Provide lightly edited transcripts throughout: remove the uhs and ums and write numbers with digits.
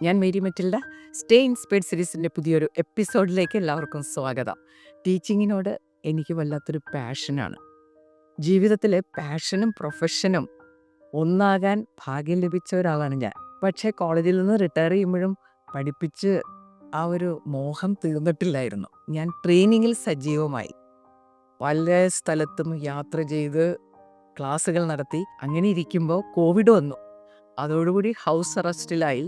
ഞാൻ Mary മറ്റിൽഡ. Stay inspired സീരീസിൻ്റെ പുതിയൊരു എപ്പിസോഡിലേക്ക് എല്ലാവർക്കും സ്വാഗതം. ടീച്ചിങ്ങിനോട് എനിക്ക് വല്ലാത്തൊരു പാഷനാണ്. ജീവിതത്തിൽ പാഷനും പ്രൊഫഷനും ഒന്നാകാൻ ഭാഗ്യം ലഭിച്ച ഒരാളാണ് ഞാൻ. പക്ഷേ കോളേജിൽ നിന്ന് റിട്ടയർ ചെയ്യുമ്പോഴും പഠിപ്പിച്ച് ആ ഒരു മോഹം തീർന്നിട്ടില്ലായിരുന്നു. ഞാൻ ട്രെയിനിങ്ങിൽ സജീവമായി പല സ്ഥലത്തും യാത്ര ചെയ്ത് ക്ലാസ്സുകൾ നടത്തി. അങ്ങനെ ഇരിക്കുമ്പോൾ കോവിഡ് വന്നു. അതോടുകൂടി ഹൗസ് അറസ്റ്റിലായി.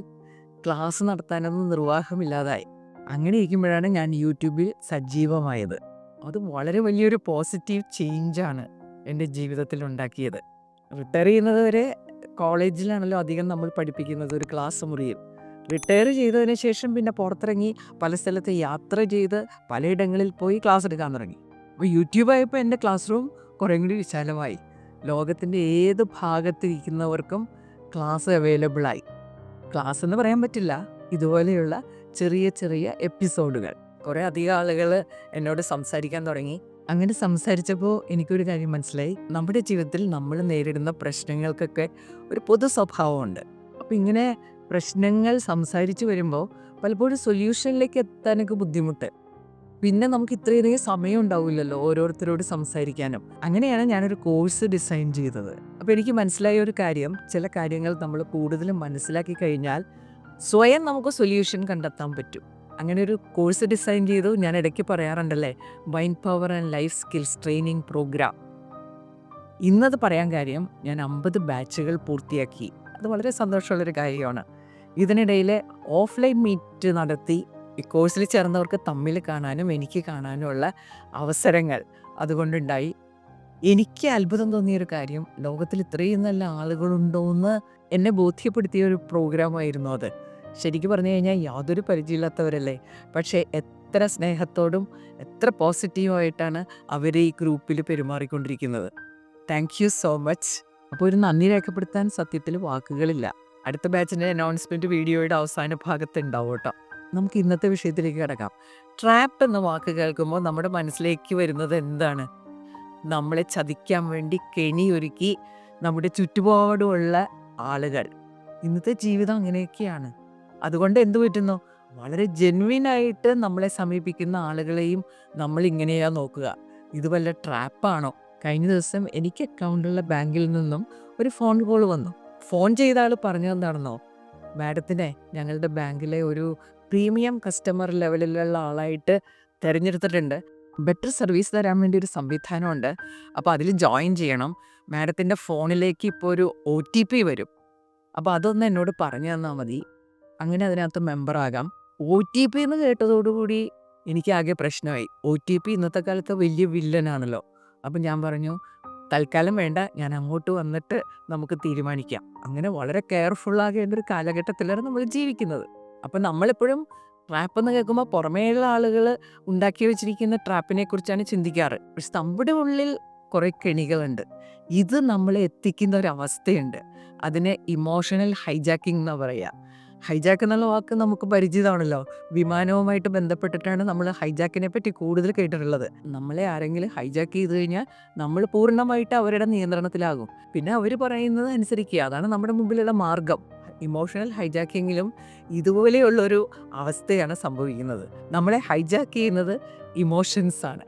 ക്ലാസ് നടത്താനൊന്നും നിർവാഹമില്ലാതായി. അങ്ങനെ ഇരിക്കുമ്പോഴാണ് ഞാൻ യൂട്യൂബിൽ സജീവമായത്. അത് വളരെ വലിയൊരു പോസിറ്റീവ് ചേഞ്ചാണ് എൻ്റെ ജീവിതത്തിൽ ഉണ്ടാക്കിയത്. റിട്ടയർ ചെയ്യുന്നത് വരെ കോളേജിലാണല്ലോ അധികം നമ്മൾ പഠിപ്പിക്കുന്നത്, ഒരു ക്ലാസ് മുറിയിൽ. റിട്ടയർ ചെയ്തതിന് ശേഷം പിന്നെ പുറത്തിറങ്ങി പല സ്ഥലത്ത് യാത്ര ചെയ്ത് പലയിടങ്ങളിൽ പോയി ക്ലാസ് എടുക്കാൻ തുടങ്ങി. അപ്പോൾ യൂട്യൂബായപ്പോൾ എൻ്റെ ക്ലാസ് റൂം കുറേ കൂടി വിശാലമായി. ലോകത്തിൻ്റെ ഏത് ഭാഗത്തിരിക്കുന്നവർക്കും ക്ലാസ് അവൈലബിളായി. ക്ലാസ് എന്ന് പറയാൻ പറ്റില്ല, ഇതുപോലെയുള്ള ചെറിയ ചെറിയ എപ്പിസോഡുകൾ. കുറേ അധികം ആളുകൾ എന്നോട് സംസാരിക്കാൻ തുടങ്ങി. അങ്ങനെ സംസാരിച്ചപ്പോൾ എനിക്കൊരു കാര്യം മനസ്സിലായി. നമ്മുടെ ജീവിതത്തിൽ നമ്മൾ നേരിടുന്ന പ്രശ്നങ്ങൾക്കൊക്കെ ഒരു പൊതു സ്വഭാവമുണ്ട്. അപ്പോൾ ഇങ്ങനെ പ്രശ്നങ്ങൾ സംസാരിച്ച് വരുമ്പോൾ പലപ്പോഴും സൊല്യൂഷനിലേക്ക് എത്താനൊക്കെ ബുദ്ധിമുട്ട്. പിന്നെ നമുക്ക് ഇത്രയധികം സമയം ഉണ്ടാവില്ലല്ലോ ഓരോരുത്തരോട് സംസാരിക്കാനും. അങ്ങനെയാണ് ഞാനൊരു കോഴ്സ് ഡിസൈൻ ചെയ്തത്. അപ്പോൾ എനിക്ക് മനസ്സിലായ ഒരു കാര്യം, ചില കാര്യങ്ങൾ നമ്മൾ കൂടുതലും മനസ്സിലാക്കി കഴിഞ്ഞാൽ സ്വയം നമുക്ക് സൊല്യൂഷൻ കണ്ടെത്താൻ പറ്റും. അങ്ങനെ ഒരു കോഴ്സ് ഡിസൈൻ ചെയ്തു. ഞാൻ ഇടയ്ക്ക് പറയാറുണ്ടല്ലേ, mind power and life skills training programme. ഇന്നത് പറയാൻ കാര്യം, ഞാൻ 50 ബാച്ചുകൾ പൂർത്തിയാക്കി. അത് വളരെ സന്തോഷമുള്ളൊരു കാര്യമാണ്. ഇതിനിടയിൽ ഓഫ്ലൈൻ മീറ്റ് നടത്തി ഈ കോഴ്സിൽ ചേർന്നവർക്ക് തമ്മിൽ കാണാനും എനിക്ക് കാണാനുമുള്ള അവസരങ്ങൾ അതുകൊണ്ടുണ്ടായി. എനിക്ക് അത്ഭുതം തോന്നിയൊരു കാര്യം, ലോകത്തിൽ ഇത്രയും നല്ല ആളുകളുണ്ടോയെന്ന് എന്നെ ബോധ്യപ്പെടുത്തിയ ഒരു പ്രോഗ്രാമായിരുന്നു അത്. ശരിക്കും പറഞ്ഞു കഴിഞ്ഞാൽ യാതൊരു പരിചയമില്ലാത്തവരല്ലേ, പക്ഷേ എത്ര സ്നേഹത്തോടും എത്ര പോസിറ്റീവായിട്ടാണ് അവർ ഈ ഗ്രൂപ്പിൽ പെരുമാറിക്കൊണ്ടിരിക്കുന്നത്. Thank you so much. അപ്പോൾ ഒരു നന്ദി രേഖപ്പെടുത്താൻ സത്യത്തിൽ വാക്കുകളില്ല. അടുത്ത ബാച്ചിൻ്റെ അനൗൺസ്മെൻറ്റ് വീഡിയോയുടെ അവസാന ഭാഗത്ത് ഉണ്ടാവും കേട്ടോ. നമുക്ക് ഇന്നത്തെ വിഷയത്തിലേക്ക് കിടക്കാം. ട്രാപ്പ് എന്ന വാക്ക് കേൾക്കുമ്പോൾ നമ്മുടെ മനസ്സിലേക്ക് വരുന്നത് എന്താണ്? നമ്മളെ ചതിക്കാൻ വേണ്ടി കെണിയൊരുക്കി നമ്മുടെ ചുറ്റുപാടുമുള്ള ആളുകൾ. ഇന്നത്തെ ജീവിതം അങ്ങനെയൊക്കെയാണ്. അതുകൊണ്ട് എന്ത് പറ്റുന്നു, വളരെ ജെന്വിനായിട്ട് നമ്മളെ സമീപിക്കുന്ന ആളുകളെയും നമ്മൾ ഇങ്ങനെയാ നോക്കുക. ഇത് വല്ല ട്രാപ്പാണോ? കഴിഞ്ഞ ദിവസം എനിക്ക് അക്കൗണ്ടുള്ള ബാങ്കിൽ നിന്നും ഒരു ഫോൺ കോൾ വന്നു. ഫോൺ ചെയ്ത ആൾ പറഞ്ഞതെന്താണെന്നോ, മാഡത്തിനെ ഞങ്ങളുടെ ബാങ്കിലെ ഒരു പ്രീമിയം കസ്റ്റമർ ലെവലിലുള്ള ആളായിട്ട് തിരഞ്ഞെടുത്തിട്ടുണ്ട്. ബെറ്റർ സർവീസ് തരാൻ വേണ്ടി ഒരു സംവിധാനമുണ്ട്. അപ്പോൾ അതിൽ ജോയിൻ ചെയ്യണം. മാഡത്തിൻ്റെ ഫോണിലേക്ക് ഇപ്പോൾ ഒരു OTP വരും. അപ്പോൾ അതൊന്ന് എന്നോട് പറഞ്ഞു തന്നാൽ മതി. അങ്ങനെ അതിനകത്ത് മെമ്പറാകാം. OTP എന്ന് കേട്ടതോടുകൂടി എനിക്കാകെ പ്രശ്നമായി. OTP ഇന്നത്തെ കാലത്ത് വലിയ വില്ലനാണല്ലോ. അപ്പം ഞാൻ പറഞ്ഞു, തൽക്കാലം വേണ്ട, ഞാൻ അങ്ങോട്ട് വന്നിട്ട് നമുക്ക് തീരുമാനിക്കാം. അങ്ങനെ വളരെ കെയർഫുള്ളാകേണ്ട ഒരു കാലഘട്ടത്തിലാണ് നമ്മൾ ജീവിക്കുന്നത്. അപ്പം നമ്മളെപ്പോഴും ട്രാപ്പ് എന്ന് കേൾക്കുമ്പോൾ പുറമേയുള്ള ആളുകൾ ഉണ്ടാക്കി വെച്ചിരിക്കുന്ന ട്രാപ്പിനെ കുറിച്ചാണ് ചിന്തിക്കാറ്. പക്ഷെ നമ്മുടെ ഉള്ളിൽ കുറേ കെണികളുണ്ട്. ഇത് നമ്മളെ എത്തിക്കുന്ന ഒരവസ്ഥയുണ്ട്. അതിനെ ഇമോഷണൽ ഹൈജാക്കിംഗ് എന്നാണ് പറയുക. ഹൈജാക്ക് എന്നുള്ള വാക്ക് നമുക്ക് പരിചിതമാണല്ലോ. വിമാനവുമായിട്ട് ബന്ധപ്പെട്ടിട്ടാണ് നമ്മൾ ഹൈജാക്കിനെ പറ്റി കൂടുതൽ കേട്ടിട്ടുള്ളത്. നമ്മളെ ആരെങ്കിലും ഹൈജാക്ക് ചെയ്ത് കഴിഞ്ഞാൽ നമ്മൾ പൂർണ്ണമായിട്ട് അവരുടെ നിയന്ത്രണത്തിലാകും. പിന്നെ അവർ പറയുന്നത് അനുസരിക്കുക. അതാണ് നമ്മുടെ മുമ്പിലുള്ള മാർഗം. ഇമോഷണൽ ഹൈജാക്കിങ്ങിലും ഇതുപോലെയുള്ളൊരു അവസ്ഥയാണ് സംഭവിക്കുന്നത്. നമ്മളെ ഹൈജാക്ക് ചെയ്യുന്നത് ഇമോഷൻസാണ്.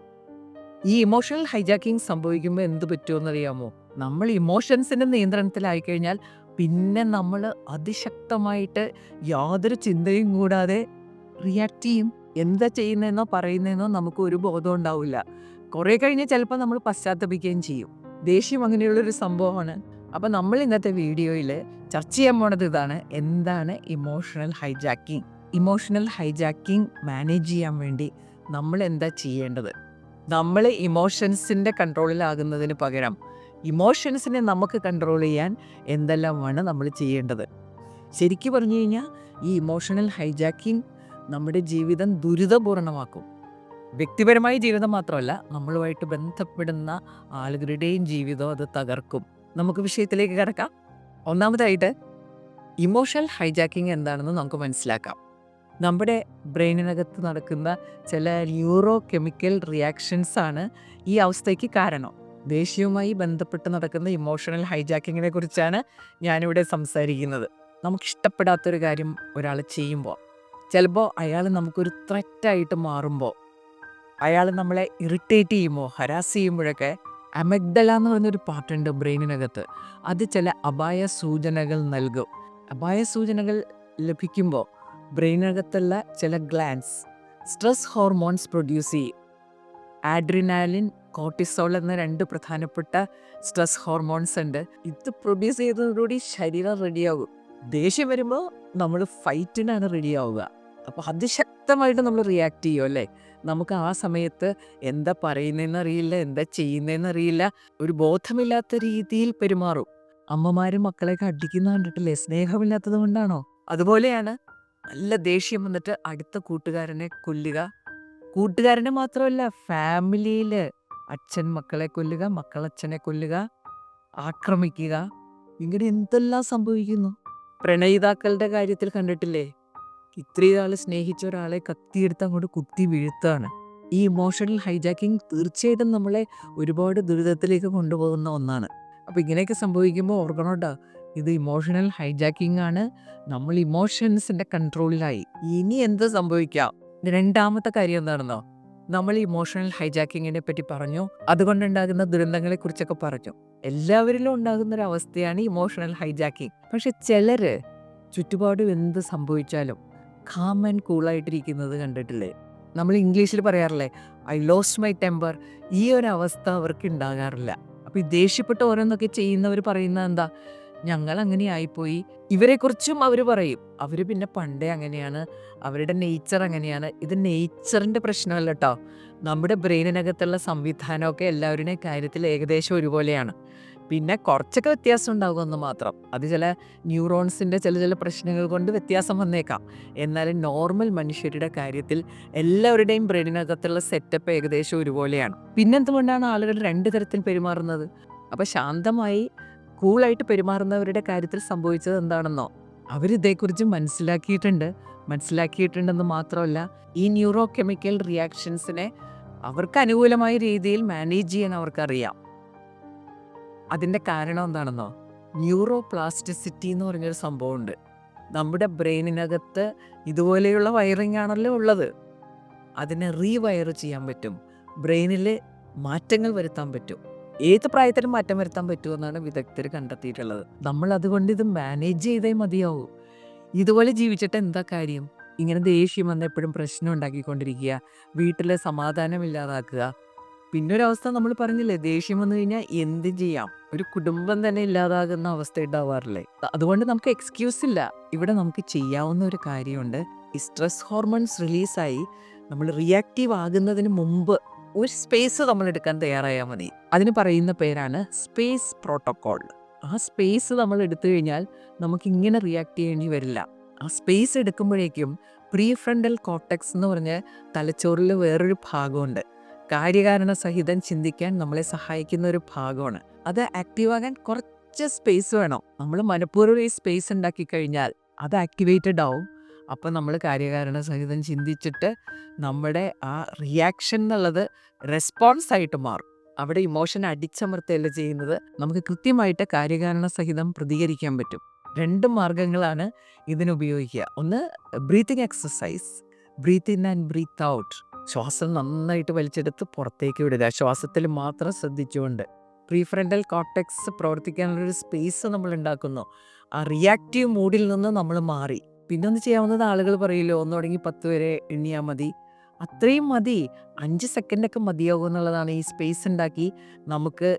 ഈ ഇമോഷണൽ ഹൈജാക്കിങ് സംഭവിക്കുമ്പോൾ എന്ത് പറ്റുമെന്നറിയാമോ? നമ്മൾ ഇമോഷൻസിൻ്റെ നിയന്ത്രണത്തിലായിക്കഴിഞ്ഞാൽ പിന്നെ നമ്മൾ അതിശക്തമായിട്ട് യാതൊരു ചിന്തയും കൂടാതെ റിയാക്ട് ചെയ്യും. എന്താ ചെയ്യുന്നതെന്നോ പറയുന്നതെന്നോ നമുക്ക് ഒരു ബോധം ഉണ്ടാവില്ല. കുറേ കഴിഞ്ഞ് ചിലപ്പോൾ നമ്മൾ പശ്ചാത്തപിക്കുകയും ചെയ്യും. ദേഷ്യം അങ്ങനെയുള്ളൊരു സംഭവമാണ്. അപ്പോൾ നമ്മൾ ഇന്നത്തെ വീഡിയോയിൽ ചർച്ച ചെയ്യാൻ പോണത് ഇതാണ്, എന്താണ് emotional hijacking. Emotional hijacking manage ചെയ്യാൻ വേണ്ടി നമ്മൾ എന്താ ചെയ്യേണ്ടത്? നമ്മൾ ഇമോഷൻസിൻ്റെ കൺട്രോളിലാകുന്നതിന് പകരം ഇമോഷൻസിനെ നമുക്ക് കൺട്രോൾ ചെയ്യാൻ എന്തെല്ലാമാണ് നമ്മൾ ചെയ്യേണ്ടത്? ശരിക്കും പറഞ്ഞു കഴിഞ്ഞാൽ ഈ ഇമോഷണൽ ഹൈജാക്കിങ് നമ്മുടെ ജീവിതം ദുരിതപൂർണമാക്കും. വ്യക്തിപരമായ ജീവിതം മാത്രമല്ല, നമ്മളുമായിട്ട് ബന്ധപ്പെടുന്ന ആളുകളുടെയും ജീവിതം അത് തകർക്കും. നമുക്ക് വിഷയത്തിലേക്ക് കിടക്കാം. ഒന്നാമതായിട്ട് ഇമോഷണൽ ഹൈജാക്കിങ് എന്താണെന്ന് നമുക്ക് മനസ്സിലാക്കാം. നമ്മുടെ ബ്രെയിനിനകത്ത് നടക്കുന്ന ചില ന്യൂറോ കെമിക്കൽ റിയാക്ഷൻസാണ് ഈ അവസ്ഥയ്ക്ക് കാരണം. ദേഷ്യവുമായി ബന്ധപ്പെട്ട് നടക്കുന്ന ഇമോഷണൽ ഹൈജാക്കിങ്ങിനെ കുറിച്ചാണ് ഞാനിവിടെ സംസാരിക്കുന്നത്. നമുക്കിഷ്ടപ്പെടാത്തൊരു കാര്യം ഒരാൾ ചെയ്യുമ്പോൾ ചിലപ്പോൾ അയാൾ നമുക്കൊരു ത്രെറ്റായിട്ട് മാറുമ്പോൾ, അയാൾ നമ്മളെ ഇറിറ്റേറ്റ് ചെയ്യുമ്പോൾ, ഹരാസ് ചെയ്യുമ്പോഴൊക്കെ അമഗ്ഡല എന്ന് പറഞ്ഞൊരു പാർട്ടുണ്ട് ബ്രെയിനിനകത്ത്. അത് ചില അപായ സൂചനകൾ നൽകും. അപായ സൂചനകൾ ലഭിക്കുമ്പോൾ ബ്രെയിനകത്തുള്ള ചില ഗ്ലാൻസ് സ്ട്രെസ് ഹോർമോൺസ് പ്രൊഡ്യൂസ് ചെയ്യും. ആഡ്രിനാലിൻ, കോർട്ടിസോൾ എന്ന 2 പ്രധാനപ്പെട്ട സ്ട്രെസ് ഹോർമോൺസ് ഉണ്ട്. ഇത് പ്രൊഡ്യൂസ് ചെയ്തതോടുകൂടി ശരീരം റെഡിയാകും. ദേഷ്യം വരുമ്പോൾ നമ്മൾ ഫൈറ്റിനാണ് റെഡിയാവുക. അപ്പോൾ അതിശക്തമായിട്ട് നമ്മൾ റിയാക്ട് ചെയ്യും അല്ലേ. നമുക്ക് ആ സമയത്ത് എന്താ പറയുന്നതെന്ന് അറിയില്ല, എന്താ ചെയ്യുന്നതെന്ന് അറിയില്ല, ഒരു ബോധമില്ലാത്ത രീതിയിൽ പെരുമാറും. അമ്മമാരും മക്കളെയൊക്കെ അടിക്കുന്ന കണ്ടിട്ടില്ലേ? സ്നേഹമില്ലാത്തത് കൊണ്ടാണോ? അതുപോലെയാണ് നല്ല ദേഷ്യം വന്നിട്ട് അടുത്ത കൂട്ടുകാരനെ കൊല്ലുക. കൂട്ടുകാരനെ മാത്രമല്ല, ഫാമിലിയിൽ അച്ഛൻ മക്കളെ കൊല്ലുക, മക്കൾ അച്ഛനെ കൊല്ലുക, ആക്രമിക്കുക, ഇങ്ങനെ എന്തെല്ലാം സംഭവിക്കുന്നു. പ്രണയിതാക്കളുടെ കാര്യത്തിൽ കണ്ടിട്ടില്ലേ? ഇത്രയും ആൾ സ്നേഹിച്ച ഒരാളെ കത്തിയെടുത്ത് അങ്ങോട്ട് കുത്തി വീഴ്ത്താണ്. ഈ ഇമോഷണൽ ഹൈജാക്കിങ് തീർച്ചയായിട്ടും നമ്മളെ ഒരുപാട് ദുരിതത്തിലേക്ക് കൊണ്ടുപോകുന്ന ഒന്നാണ്. അപ്പോൾ ഇങ്ങനെയൊക്കെ സംഭവിക്കുമ്പോൾ ഓർക്കണോട്ടോ, ഇത് ഇമോഷണൽ ഹൈജാക്കിംഗ് ആണ്. നമ്മൾ ഇമോഷൻസിൻ്റെ കൺട്രോളിലായി. ഇനി എന്ത് സംഭവിക്കാം? രണ്ടാമത്തെ കാര്യം എന്താണെന്നോ, നമ്മൾ ഇമോഷണൽ ഹൈജാക്കിങ്ങിനെ പറ്റി പറഞ്ഞു, അതുകൊണ്ടുണ്ടാകുന്ന ദുരന്തങ്ങളെ കുറിച്ചൊക്കെ പറഞ്ഞു. എല്ലാവരിലും ഉണ്ടാകുന്നൊരവസ്ഥയാണ് ഇമോഷണൽ ഹൈജാക്കിങ്. പക്ഷെ ചിലർ ചുറ്റുപാടും എന്ത് സംഭവിച്ചാലും കാം ആൻഡ് കൂളായിട്ടിരിക്കുന്നത് കണ്ടിട്ടില്ലേ? നമ്മൾ ഇംഗ്ലീഷിൽ പറയാറില്ലേ, ഐ ലോസ്റ്റ് മൈ ടെമ്പർ. ഈ ഒരു അവസ്ഥ അവർക്ക് ഉണ്ടാകാറില്ല. അപ്പോൾ ഈ ദേഷ്യപ്പെട്ട് ഓരോന്നൊക്കെ ചെയ്യുന്നവർ പറയുന്നത് എന്താ, ഞങ്ങൾ അങ്ങനെ ആയിപ്പോയി. ഇവരെക്കുറിച്ചും അവർ പറയും, അവർ പിന്നെ പണ്ടേ അങ്ങനെയാണ്, അവരുടെ നേച്ചർ അങ്ങനെയാണ്. ഇത് നേച്ചറിൻ്റെ പ്രശ്നമല്ല കേട്ടോ. നമ്മുടെ ബ്രെയിനിനകത്തുള്ള സംവിധാനമൊക്കെ എല്ലാവരുടെയും കാര്യത്തിൽ ഏകദേശം ഒരുപോലെയാണ്. പിന്നെ കുറച്ചൊക്കെ വ്യത്യാസം ഉണ്ടാകുമെന്ന് മാത്രം. അത് ചില ന്യൂറോൺസിൻ്റെ ചില പ്രശ്നങ്ങൾ കൊണ്ട് വ്യത്യാസം വന്നേക്കാം. എന്നാലും നോർമൽ മനുഷ്യരുടെ കാര്യത്തിൽ എല്ലാവരുടെയും ബ്രെയിനിനകത്തുള്ള സെറ്റപ്പ് ഏകദേശം ഒരുപോലെയാണ്. പിന്നെന്തുകൊണ്ടാണ് ആളുകൾ 2 തരത്തിൽ പെരുമാറുന്നത്? അപ്പോൾ ശാന്തമായി കൂളായിട്ട് പെരുമാറുന്നവരുടെ കാര്യത്തിൽ സംഭവിച്ചത് എന്താണെന്നോ, അവരിതേക്കുറിച്ച് മനസ്സിലാക്കിയിട്ടുണ്ടെന്ന് മാത്രമല്ല, ഈ ന്യൂറോ കെമിക്കൽ റിയാക്ഷൻസിനെ അവർക്ക് അനുകൂലമായ രീതിയിൽ മാനേജ് ചെയ്യാൻ അവർക്കറിയാം. അതിൻ്റെ കാരണം എന്താണെന്നോ, ന്യൂറോ പ്ലാസ്റ്റിസിറ്റി എന്ന് പറഞ്ഞൊരു സംഭവമുണ്ട്. നമ്മുടെ ബ്രെയിനിനകത്ത് ഇതുപോലെയുള്ള വയറിംഗ് ആണല്ലോ ഉള്ളത്. അതിനെ റീവയർ ചെയ്യാൻ പറ്റും, ബ്രെയിനിൽ മാറ്റങ്ങൾ വരുത്താൻ പറ്റും. ഏത് പ്രായത്തിലും മാറ്റം വരുത്താൻ പറ്റുമെന്നാണ് വിദഗ്ധർ കണ്ടെത്തിയിട്ടുള്ളത്. നമ്മൾ അതുകൊണ്ട് ഇത് മാനേജ് ചെയ്തേ മതിയാവൂ. ഇതുപോലെ ജീവിച്ചിട്ട് എന്താ കാര്യം? ഇങ്ങനെ ദേഷ്യം വന്ന് എപ്പോഴും പ്രശ്നം ഉണ്ടാക്കിക്കൊണ്ടിരിക്കുക, വീട്ടിലെ സമാധാനം ഇല്ലാതാക്കുക. പിന്നൊരവസ്ഥ നമ്മൾ പറഞ്ഞില്ലേ, ദേഷ്യം വന്നു കഴിഞ്ഞാൽ എന്ത് ചെയ്യാം, ഒരു കുടുംബം തന്നെ ഇല്ലാതാകുന്ന അവസ്ഥ ഉണ്ടാവാറില്ലേ? അതുകൊണ്ട് നമുക്ക് എക്സ്ക്യൂസ് ഇല്ല. ഇവിടെ നമുക്ക് ചെയ്യാവുന്ന ഒരു കാര്യമുണ്ട്. ഈ സ്ട്രെസ് ഹോർമോൺസ് റിലീസായി നമ്മൾ റിയാക്റ്റീവ് ആകുന്നതിന് മുമ്പ് ഒരു സ്പേസ് നമ്മൾ എടുക്കാൻ തയ്യാറായാൽ മതി. അതിന് പറയുന്ന പേരാണ് സ്പേസ് പ്രോട്ടോക്കോൾ. ആ സ്പേസ് നമ്മൾ എടുത്തു കഴിഞ്ഞാൽ നമുക്കിങ്ങനെ റിയാക്ട് ചെയ്യേണ്ടി വരില്ല. ആ സ്പേസ് എടുക്കുമ്പോഴേക്കും പ്രീ ഫ്രണ്ടൽ കോർട്ടെക്സ് എന്ന് പറഞ്ഞ് തലച്ചോറിൽ വേറൊരു ഭാഗമുണ്ട്. കാര്യകാരണ സഹിതം ചിന്തിക്കാൻ നമ്മളെ സഹായിക്കുന്ന ഒരു ഭാഗമാണ്. അത് ആക്റ്റീവാകാൻ കുറച്ച് സ്പേസ് വേണം. നമ്മൾ മനഃപൂർവ്വം ഈ സ്പേസ് ഉണ്ടാക്കി കഴിഞ്ഞാൽ അത് ആക്ടിവേറ്റഡ് ആവും. അപ്പം നമ്മൾ കാര്യകാരണ സഹിതം ചിന്തിച്ചിട്ട് നമ്മുടെ ആ റിയാക്ഷൻ എന്നുള്ളത് റെസ്പോൺസ് ആയിട്ട് മാറും. അവിടെ ഇമോഷൻ അടിച്ചമർത്തുകയല്ല ചെയ്യുന്നത്, നമുക്ക് കൃത്യമായിട്ട് കാര്യകാരണ സഹിതം പ്രതികരിക്കാൻ പറ്റും. 2 മാർഗങ്ങളാണ് ഇതിനുപയോഗിക്കുക. ഒന്ന് breathing exercise, breathe in and breathe out. ശ്വാസം നന്നായിട്ട് വലിച്ചെടുത്ത് പുറത്തേക്ക് വിടുക, ശ്വാസത്തിൽ മാത്രം ശ്രദ്ധിച്ചുകൊണ്ട്. പ്രീഫ്രണ്ടൽ കോർട്ടെക്സ് പ്രവർത്തിക്കാനുള്ളൊരു സ്പേസ് നമ്മൾ ഉണ്ടാക്കുന്നു. ആ റിയാക്റ്റീവ് മൂഡിൽ നിന്ന് നമ്മൾ മാറി. പിന്നെ ഒന്ന് ചെയ്യാവുന്നത്, ആളുകൾ പറയില്ലോ 1 തുടങ്ങി 10 വരെ എണ്ണിയാൽ മതി. അത്രയും മതി, 5 സെക്കൻഡൊക്കെ മതിയാകും എന്നുള്ളതാണ്. ഈ സ്പേസ് ഉണ്ടാക്കി നമുക്ക്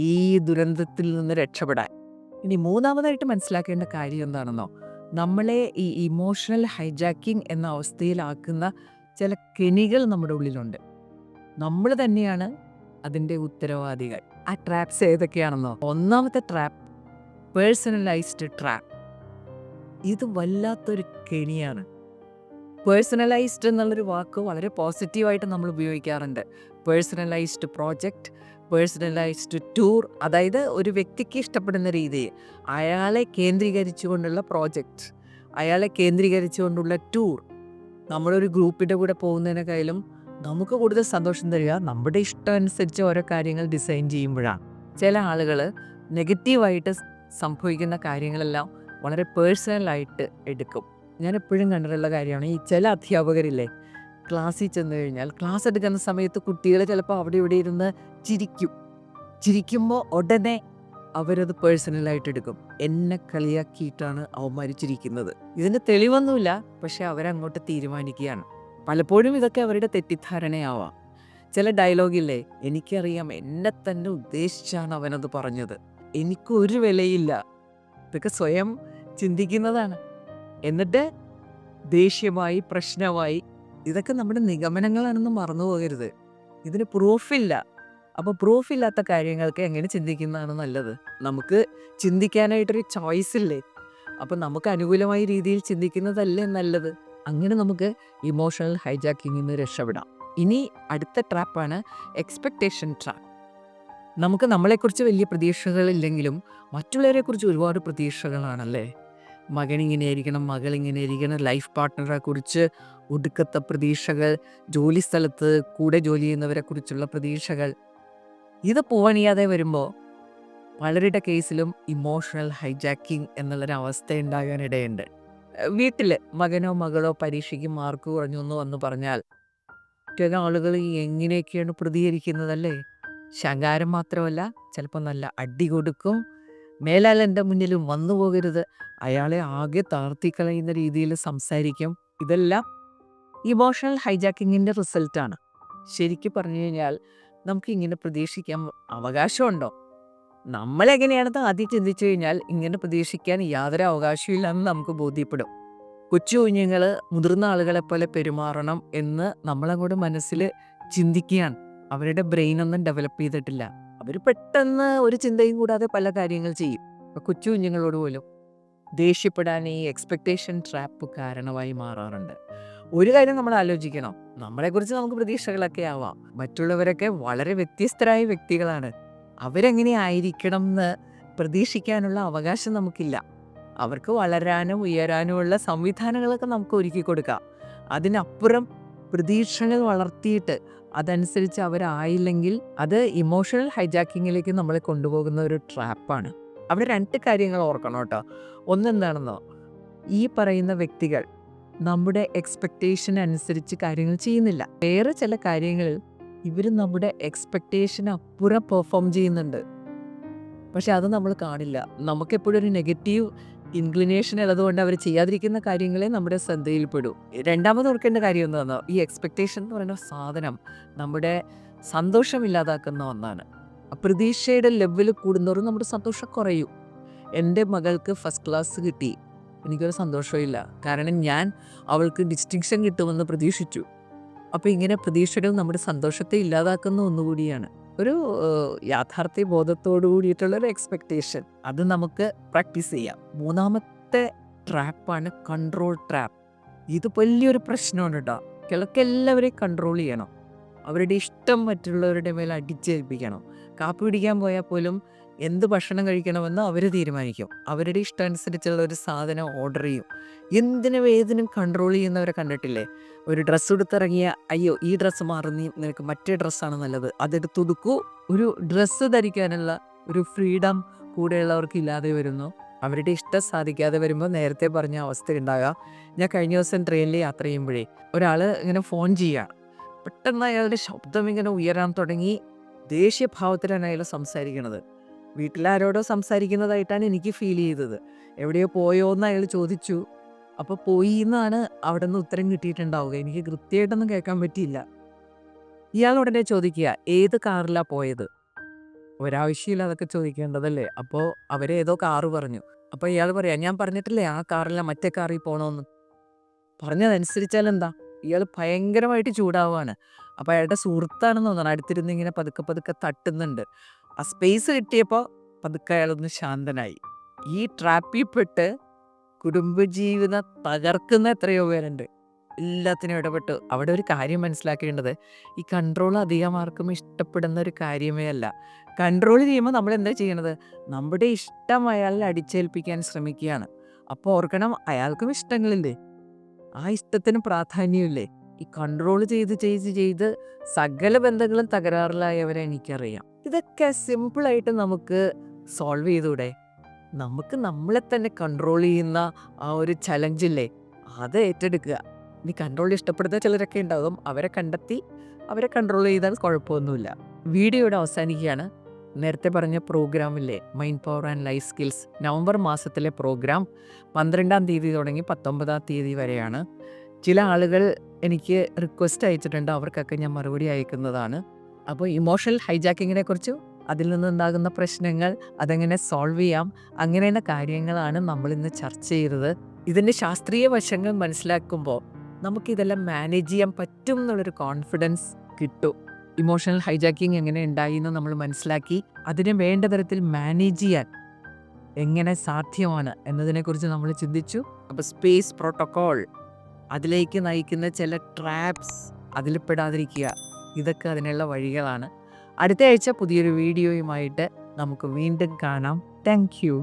ഈ ദുരന്തത്തിൽ നിന്ന് രക്ഷപ്പെടാൻ. ഇനി മൂന്നാമതായിട്ട് മനസ്സിലാക്കേണ്ട കാര്യം എന്താണെന്നോ, നമ്മളെ ഈ ഇമോഷണൽ ഹൈജാക്കിംഗ് എന്ന അവസ്ഥയിലാക്കുന്ന ചില കെണികൾ നമ്മുടെ ഉള്ളിലുണ്ട്. നമ്മൾ തന്നെയാണ് അതിൻ്റെ ഉത്തരവാദികൾ. ആ ട്രാപ്സ് ഏതൊക്കെയാണെന്നോ, ഒന്നാമത്തെ ട്രാപ്പ് പേഴ്സണലൈസ്ഡ് ട്രാപ്പ്. ഇത് വല്ലാത്തൊരു കെണിയാണ്. പേഴ്സണലൈസ്ഡ് എന്നുള്ളൊരു വാക്ക് വളരെ പോസിറ്റീവായിട്ട് നമ്മൾ ഉപയോഗിക്കാറുണ്ട്. Personalised project, personalised tour. അതായത് ഒരു വ്യക്തിക്ക് ഇഷ്ടപ്പെടുന്ന രീതിയിൽ അയാളെ കേന്ദ്രീകരിച്ചുകൊണ്ടുള്ള പ്രോജക്റ്റ്, അയാളെ കേന്ദ്രീകരിച്ചുകൊണ്ടുള്ള ടൂർ. നമ്മളൊരു ഗ്രൂപ്പിൻ്റെ കൂടെ പോകുന്നതിനേക്കാളും നമുക്ക് കൂടുതൽ സന്തോഷം തരിക നമ്മുടെ ഇഷ്ടം അനുസരിച്ച് ഓരോ കാര്യങ്ങൾ ഡിസൈൻ ചെയ്യുമ്പോഴാണ്. ചില ആളുകൾ നെഗറ്റീവായിട്ട് സംഭവിക്കുന്ന കാര്യങ്ങളെല്ലാം വളരെ പേഴ്സണലായിട്ട് എടുക്കും. ഞാൻ എപ്പോഴും കണ്ടിട്ടുള്ള കാര്യമാണ്, ഈ ചില അധ്യാപകരില്ലേ ക്ലാസ്സിൽ ചെന്ന് കഴിഞ്ഞാൽ ക്ലാസ് എടുക്കുന്ന സമയത്ത് കുട്ടികൾ ചിലപ്പോൾ അവിടെ ഇവിടെ ഇരുന്ന് ചിരിക്കും. ചിരിക്കുമ്പോൾ ഉടനെ അവരത് പേഴ്സണലായിട്ട് എടുക്കും. എന്നെ കളിയാക്കിയിട്ടാണ് അവന്മാർ ചിരിക്കുന്നത്. ഇതിന് തെളിവൊന്നുമില്ല, പക്ഷെ അവരങ്ങോട്ട് തീരുമാനിക്കുകയാണ്. പലപ്പോഴും ഇതൊക്കെ അവരുടെ തെറ്റിദ്ധാരണയാവാം. ചില ഡയലോഗില്ലേ, എനിക്കറിയാം എന്നെ തന്നെ ഉദ്ദേശിച്ചാണ് അവനത് പറഞ്ഞത്, എനിക്കൊരു വിലയില്ല. ഇതൊക്കെ സ്വയം ചിന്തിക്കുന്നതാണ്. എന്നിട്ട് ദേഷ്യമായി, പ്രശ്നമായി. ഇതൊക്കെ നമ്മുടെ നിഗമനങ്ങളാണെന്ന് മറന്നു പോകരുത്. ഇതിന് പ്രൂഫില്ല. അപ്പോൾ പ്രൂഫില്ലാത്ത കാര്യങ്ങൾക്ക് എങ്ങനെ ചിന്തിക്കുന്നതാണ് നല്ലത്? നമുക്ക് ചിന്തിക്കാനായിട്ടൊരു ചോയ്സ് ഇല്ലേ? അപ്പോൾ നമുക്ക് അനുകൂലമായ രീതിയിൽ ചിന്തിക്കുന്നതല്ലേ നല്ലത്? അങ്ങനെ നമുക്ക് ഇമോഷണൽ ഹൈജാക്കിങ്ങിൽ നിന്ന് രക്ഷപ്പെടാം. ഇനി അടുത്ത ട്രാപ്പാണ് എക്സ്പെക്റ്റേഷൻ ട്രാപ്പ്. നമുക്ക് നമ്മളെക്കുറിച്ച് വലിയ പ്രതീക്ഷകളില്ലെങ്കിലും മറ്റുള്ളവരെക്കുറിച്ച് ഒരുപാട് പ്രതീക്ഷകളാണല്ലേ. മകനിങ്ങനെ ആയിരിക്കണം, മകളിങ്ങനെ ആയിരിക്കണം, ലൈഫ് പാർട്ട്ണറെ കുറിച്ച് ഒടുക്കത്തെ പ്രതീക്ഷകൾ, ജോലി സ്ഥലത്ത് കൂടെ ജോലി ചെയ്യുന്നവരെ കുറിച്ചുള്ള പ്രതീക്ഷകൾ. ഇത് പോവണിയാതെ വരുമ്പോൾ പലരുടെ കേസിലും ഇമോഷണൽ ഹൈജാക്കിങ് എന്നുള്ളൊരവസ്ഥ ഉണ്ടാകാനിടയുണ്ട്. വീട്ടിൽ മകനോ മകളോ പരീക്ഷയ്ക്ക് മാർക്ക് കുറഞ്ഞു എന്ന് വന്ന് പറഞ്ഞാൽ ചില ആളുകൾ എങ്ങനെയൊക്കെയാണ് പ്രതികരിക്കുന്നതല്ലേ. ശകാരം മാത്രമല്ല, ചിലപ്പോൾ നല്ല അടി കൊടുക്കും. മേലാൽ എൻ്റെ മുന്നിൽ വന്നു പോകരുത്, അയാളെ ആകെ താഴ്ത്തിക്കളയുന്ന രീതിയിൽ സംസാരിക്കും. ഇതെല്ലാം ഇമോഷണൽ ഹൈജാക്കിങ്ങിൻ്റെ റിസൾട്ടാണ്. ശരിക്കും പറഞ്ഞു കഴിഞ്ഞാൽ നമുക്കിങ്ങനെ പ്രതീക്ഷിക്കാൻ അവകാശമുണ്ടോ? നമ്മളെങ്ങനെയാണെന്ന് ആദ്യം ചിന്തിച്ചു കഴിഞ്ഞാൽ ഇങ്ങനെ പ്രതീക്ഷിക്കാൻ യാതൊരു അവകാശവും ഇല്ലെന്ന് നമുക്ക് ബോധ്യപ്പെടും. കൊച്ചു കുഞ്ഞുങ്ങൾ മുതിർന്ന ആളുകളെ പോലെ പെരുമാറണം എന്ന് നമ്മളങ്ങോട്ട് മനസ്സിൽ ചിന്തിക്കുകയാണ്. അവരുടെ ബ്രെയിനൊന്നും ഡെവലപ്പ് ചെയ്തിട്ടില്ല. അവർ പെട്ടെന്ന് ഒരു ചിന്തയും കൂടാതെ പല കാര്യങ്ങൾ ചെയ്യും. ഇപ്പോൾ കൊച്ചു കുഞ്ഞുങ്ങളോട് പോലും ദേഷ്യപ്പെടാൻ ഈ എക്സ്പെക്റ്റേഷൻ ട്രാപ്പ് കാരണമായി മാറാറുണ്ട്. ഒരു കാര്യം നമ്മൾ ആലോചിക്കണം, നമ്മളെക്കുറിച്ച് നമുക്ക് പ്രതീക്ഷകളൊക്കെ ആവാം. മറ്റുള്ളവരൊക്കെ വളരെ വ്യത്യസ്തരായ വ്യക്തികളാണ്. അവരെങ്ങനെ ആയിരിക്കണം എന്ന് പ്രതീക്ഷിക്കാനുള്ള അവകാശം നമുക്കില്ല. അവർക്ക് വളരാനും ഉയരാനുമുള്ള സംവിധാനങ്ങളൊക്കെ നമുക്ക് ഒരുക്കി കൊടുക്കാം. അതിനപ്പുറം പ്രതീക്ഷകൾ വളർത്തിയിട്ട് അതനുസരിച്ച് അവരായില്ലെങ്കിൽ അത് ഇമോഷണൽ ഹൈജാക്കിങ്ങിലേക്ക് നമ്മളെ കൊണ്ടുപോകുന്ന ഒരു ട്രാപ്പാണ്. അവിടെ 2 കാര്യങ്ങൾ ഓർക്കണം കേട്ടോ. ഒന്നെന്താണെന്നോ, ഈ പറയുന്ന വ്യക്തികൾ നമ്മുടെ എക്സ്പെക്റ്റേഷൻ അനുസരിച്ച് കാര്യങ്ങൾ ചെയ്യുന്നില്ല. വേറെ ചില കാര്യങ്ങളിൽ ഇവർ നമ്മുടെ എക്സ്പെക്റ്റേഷന് അപ്പുറം പെർഫോം ചെയ്യുന്നുണ്ട്. പക്ഷെ അത് നമ്മൾ കാണില്ല. നമുക്കെപ്പോഴും ഒരു നെഗറ്റീവ് ഇൻക്ലിനേഷൻ ഉള്ളതുകൊണ്ട് അവർ ചെയ്യാതിരിക്കുന്ന കാര്യങ്ങളെ നമ്മുടെ ശ്രദ്ധയിൽപ്പെടും. രണ്ടാമത് ഓർക്കേണ്ട കാര്യം എന്താണെന്നോ, ഈ എക്സ്പെക്റ്റേഷൻ എന്ന് പറയുന്ന സാധനം നമ്മുടെ സന്തോഷം ഇല്ലാതാക്കുന്ന ഒന്നാണ്. പ്രതീക്ഷയുടെ ലെവൽ കൂടുന്നവരും നമ്മുടെ സന്തോഷം കുറയും. എൻ്റെ മകൾക്ക് ഫസ്റ്റ് ക്ലാസ് കിട്ടി, എനിക്കൊരു സന്തോഷമില്ല. കാരണം ഞാൻ അവൾക്ക് ഡിസ്റ്റിങ്ഷൻ കിട്ടുമെന്ന് പ്രതീക്ഷിച്ചു. അപ്പോൾ ഇങ്ങനെ പ്രതീക്ഷകൾ നമ്മുടെ സന്തോഷത്തെ ഇല്ലാതാക്കുന്ന ഒന്നുകൂടിയാണ്. ഒരു യാഥാർത്ഥ്യ ബോധത്തോടു കൂടിയിട്ടുള്ളൊരു എക്സ്പെക്റ്റേഷൻ, അത് നമുക്ക് പ്രാക്ടീസ് ചെയ്യാം. മൂന്നാമത്തെ ട്രാപ്പാണ് കൺട്രോൾ ട്രാപ്പ്. ഇത് വലിയൊരു പ്രശ്നമാണ് കേട്ടോ. എല്ലാവരെയും കൺട്രോൾ ചെയ്യണം. അവരുടെ ഇഷ്ടം മറ്റുള്ളവരുടെ മേൽ അടിച്ചേൽപ്പിക്കണം. കാപ്പി പിടിക്കാൻ പോയാൽ പോലും എന്ത് ഭക്ഷണം കഴിക്കണമെന്ന് അവർ തീരുമാനിക്കും. അവരുടെ ഇഷ്ടമനുസരിച്ചുള്ള ഒരു സാധനം ഓർഡർ ചെയ്യും. എന്തിനും ഏതിനും കൺട്രോൾ ചെയ്യുന്നവരെ കണ്ടിട്ടില്ലേ? ഒരു ഡ്രസ്സ് എടുത്തിറങ്ങിയ, അയ്യോ ഈ ഡ്രസ്സ് മാറുന്ന, നിനക്ക് മറ്റേ ഡ്രസ്സാണ് നല്ലത്, അതെടുത്തുടുക്കൂ. ഒരു ഡ്രസ്സ് ധരിക്കാനുള്ള ഒരു ഫ്രീഡം കൂടെയുള്ളവർക്ക് ഇല്ലാതെ വരുന്നു. അവരുടെ ഇഷ്ടം സാധിക്കാതെ വരുമ്പോൾ നേരത്തെ പറഞ്ഞ അവസ്ഥ ഉണ്ടാകാം. ഞാൻ കഴിഞ്ഞ ദിവസം ട്രെയിനിൽ യാത്ര ചെയ്യുമ്പോഴേ ഒരാൾ ഇങ്ങനെ ഫോൺ ചെയ്യുകയാണ്. പെട്ടെന്ന് അയാളുടെ ശബ്ദം ഇങ്ങനെ ഉയരാൻ തുടങ്ങി. ദേഷ്യഭാവത്തിലാണ് അയാൾ സംസാരിക്കുന്നത്. വീട്ടിലാരോടോ സംസാരിക്കുന്നതായിട്ടാണ് എനിക്ക് ഫീൽ ചെയ്തത്. എവിടെയോ പോയോ എന്ന് അയാൾ ചോദിച്ചു. അപ്പോൾ പോയി എന്നാണ് അവിടെ നിന്ന് ഉത്തരം കിട്ടിയിട്ടുണ്ടാവുക. എനിക്ക് കൃത്യമായിട്ടൊന്നും കേൾക്കാൻ പറ്റിയില്ല. ഇയാൾ ഉടനെ ചോദിക്കുക, ഏത് കാറിലാണ് പോയത്? ഒരാവശ്യമില്ല അതൊക്കെ ചോദിക്കേണ്ടതല്ലേ. അപ്പോൾ അവരേതോ കാറ് പറഞ്ഞു. അപ്പോൾ ഇയാൾ പറയാം, ഞാൻ പറഞ്ഞിട്ടില്ലേ ആ കാറില്ല മറ്റേ കാറിൽ പോകണമെന്ന്. പറഞ്ഞതനുസരിച്ചാൽ എന്താ? ഇയാൾ ഭയങ്കരമായിട്ട് ചൂടാവുകയാണ്. അപ്പോൾ അയാളുടെ സുഹൃത്താണെന്ന് തോന്നണം അടുത്തിരുന്ന് ഇങ്ങനെ പതുക്കെ പതുക്കെ തട്ടുന്നുണ്ട്. ആ സ്പേസ് കിട്ടിയപ്പോൾ പതുക്കെ അയാളൊന്ന് ശാന്തനായി. ഈ ട്രാപ്പിൽപ്പെട്ട് കുടുംബജീവിതം തകർക്കുന്ന എത്രയോ പേരുണ്ട്. എല്ലാത്തിനും ഇടപെട്ട്. അവിടെ ഒരു കാര്യം മനസ്സിലാക്കേണ്ടത്, ഈ കൺട്രോൾ അധികം ആർക്കും ഇഷ്ടപ്പെടുന്ന ഒരു കാര്യമേ അല്ല. കൺട്രോൾ ചെയ്യുമ്പോൾ നമ്മൾ എന്താ ചെയ്യണത്? നമ്മുടെ ഇഷ്ടം അയാളിൽ അടിച്ചേൽപ്പിക്കാൻ ശ്രമിക്കുകയാണ്. അപ്പോൾ ഓർക്കണം, അയാൾക്കും ഇഷ്ടങ്ങളില്ലേ? ആ ഇഷ്ടത്തിന് പ്രാധാന്യമില്ലേ? ഈ കൺട്രോൾ ചെയ്ത് ചെയ്ത് ചെയ്ത് സകല ബന്ധങ്ങളും തകരാറിലായവരെ എനിക്കറിയാം. ഇതൊക്കെ സിമ്പിളായിട്ട് നമുക്ക് സോൾവ് ചെയ്തൂടെ? നമുക്ക് നമ്മളെ തന്നെ കൺട്രോൾ ചെയ്യുന്ന ആ ഒരു ചലഞ്ചില്ലേ, അത് ഏറ്റെടുക്കുക. ഇനി കൺട്രോൾ ഇഷ്ടപ്പെടുന്ന ചിലരൊക്കെ ഉണ്ടാകും, അവരെ കണ്ടെത്തി അവരെ കൺട്രോൾ ചെയ്താൽ കുഴപ്പമൊന്നുമില്ല. വീഡിയോ ഇവിടെ അവസാനിക്കുകയാണ്. നേരത്തെ പറഞ്ഞ പ്രോഗ്രാമില്ലേ, mind power and life skills, November മാസത്തിലെ പ്രോഗ്രാം 12-ാം തീയതി തുടങ്ങി 19-ാം തീയതി വരെയാണ്. ചില ആളുകൾ എനിക്ക് റിക്വസ്റ്റ് അയച്ചിട്ടുണ്ട്, അവർക്കൊക്കെ ഞാൻ മറുപടി അയക്കുന്നതാണ്. അപ്പോൾ ഇമോഷണൽ ഹൈജാക്കിങ്ങിനെ കുറിച്ചും അതിൽ നിന്നുണ്ടാകുന്ന പ്രശ്നങ്ങൾ അതെങ്ങനെ സോൾവ് ചെയ്യാം, അങ്ങനെയുള്ള കാര്യങ്ങളാണ് നമ്മളിന്ന് ചർച്ച ചെയ്തത്. ഇതിൻ്റെ ശാസ്ത്രീയ വശങ്ങൾ മനസ്സിലാക്കുമ്പോൾ നമുക്കിതെല്ലാം മാനേജ് ചെയ്യാൻ പറ്റും എന്നുള്ളൊരു കോൺഫിഡൻസ് കിട്ടും. ഇമോഷണൽ ഹൈജാക്കിങ് എങ്ങനെ ഉണ്ടായി എന്ന് നമ്മൾ മനസ്സിലാക്കി അതിനെ വേണ്ട തരത്തിൽ മാനേജ് ചെയ്യാൻ എങ്ങനെ സാധ്യമാണ് എന്നതിനെക്കുറിച്ച് നമ്മൾ ചിന്തിച്ചു. അപ്പോൾ സ്പേസ് പ്രോട്ടോക്കോൾ, അതിലേക്ക് നയിക്കുന്ന ചില ട്രാപ്സ്, അതിൽ പെടാതിരിക്കുക, ഇതൊക്കെ അതിനുള്ള വഴികളാണ്. അടുത്ത ആഴ്ച പുതിയൊരു വീഡിയോയുമായിട്ട് നമുക്ക് വീണ്ടും കാണാം. Thank you.